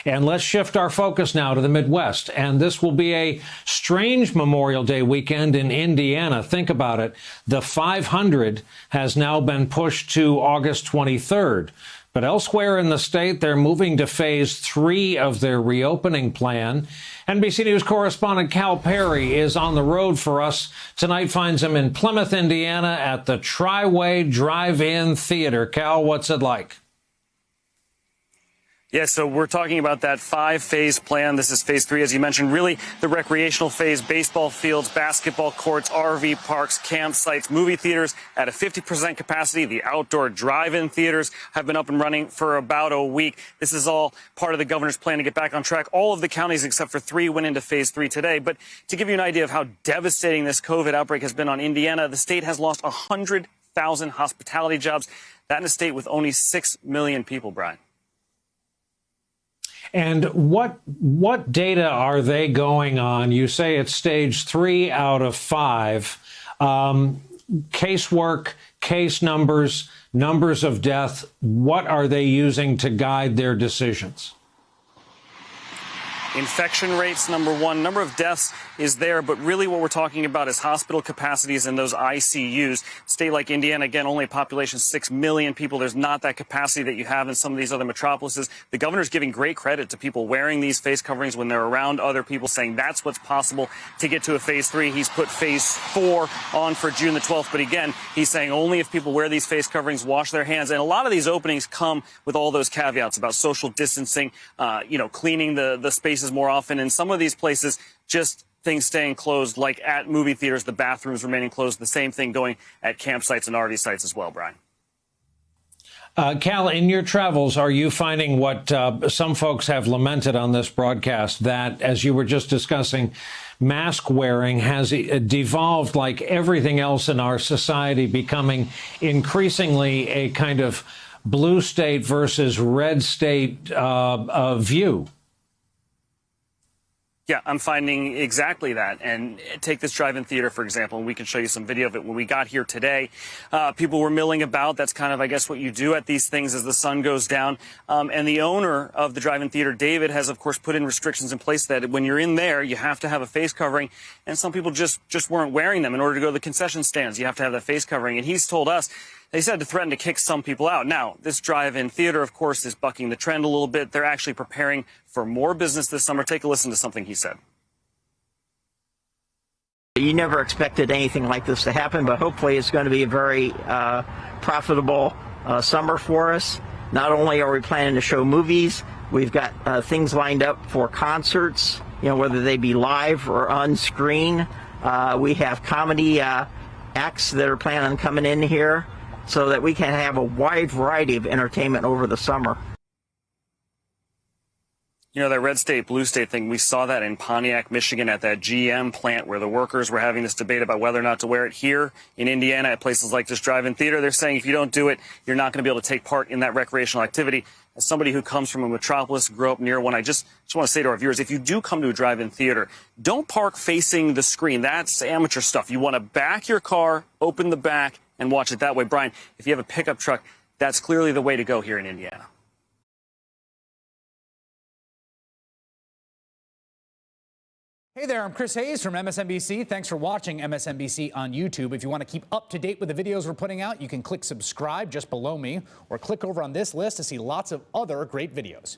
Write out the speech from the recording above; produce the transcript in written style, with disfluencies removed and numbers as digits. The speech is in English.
And let's shift our focus now to the Midwest. And this will be a strange Memorial Day weekend in Indiana. Think about it. The 500 has now been pushed to August 23rd. But elsewhere in the state, they're moving to phase 3 of their reopening plan. NBC News correspondent Cal Perry is on the road for us. Tonight finds him in Plymouth, Indiana at the Tri-Way Drive-In Theater. Cal, what's it like? Yeah, so we're talking about that 5-phase plan. This is phase 3, as you mentioned, really the recreational phase, baseball fields, basketball courts, RV parks, campsites, movie theaters at a 50% capacity. The outdoor drive-in theaters have been up and running for about a week. This is all part of the governor's plan to get back on track. All of the counties except for 3 went into phase 3 today. But to give you an idea of how devastating this COVID outbreak has been on Indiana, the state has lost 100,000 hospitality jobs. That in a state with only 6 million people, Brian. And what data are they going on? You say it's stage 3 out of 5. Casework, case numbers, numbers of death. What are they using to guide their decisions? Infection rates, number one. Number of deaths is there, but really what we're talking about is hospital capacities in those ICUs. State like Indiana, again, only a population of 6 million people. There's not that capacity that you have in some of these other metropolises. The governor's giving great credit to people wearing these face coverings when they're around other people, saying that's what's possible to get to a phase 3. He's put phase 4 on for June the 12th, but again, he's saying only if people wear these face coverings, wash their hands. And a lot of these openings come with all those caveats about social distancing, cleaning the spaces more often. In some of these places, just things staying closed, like at movie theaters, the bathrooms remaining closed. The same thing going at campsites and RV sites as well, Brian. Cal, in your travels, are you finding what some folks have lamented on this broadcast, that, as you were just discussing, mask wearing has devolved, like everything else in our society, becoming increasingly a kind of blue state versus red state view? Yeah, I'm finding exactly that. And take this drive-in theater, for example, and we can show you some video of it. When we got here today, people were milling about. That's kind of, I guess, what you do at these things as the sun goes down. And the owner of the drive-in theater, David, has, of course, put in restrictions in place that when you're in there, you have to have a face covering. And some people just weren't wearing them. In order to go to the concession stands, you have to have that face covering. And he's told us, they said, to threaten to kick some people out. Now, this drive-in theater, of course, is bucking the trend a little bit. They're actually preparing for more business this summer. Take a listen to something he said. You never expected anything like this to happen, but hopefully it's going to be a very profitable summer for us. Not only are we planning to show movies, we've got things lined up for concerts, whether they be live or on screen. We have comedy acts that are planning on coming in here, so that we can have a wide variety of entertainment over the summer. That red state, blue state thing, we saw that in Pontiac, Michigan at that GM plant where the workers were having this debate about whether or not to wear it. Here in Indiana at places like this drive-in theater, they're saying if you don't do it, you're not going to be able to take part in that recreational activity. As somebody who comes from a metropolis, grew up near one, I just want to say to our viewers, if you do come to a drive-in theater, don't park facing the screen. That's amateur stuff. You want to back your car, open the back, and watch it that way. Brian, if you have a pickup truck, that's clearly the way to go here in Indiana. Hey there, I'm Chris Hayes from MSNBC. Thanks for watching MSNBC on YouTube. If you want to keep up to date with the videos we're putting out, you can click subscribe just below me, or click over on this list to see lots of other great videos.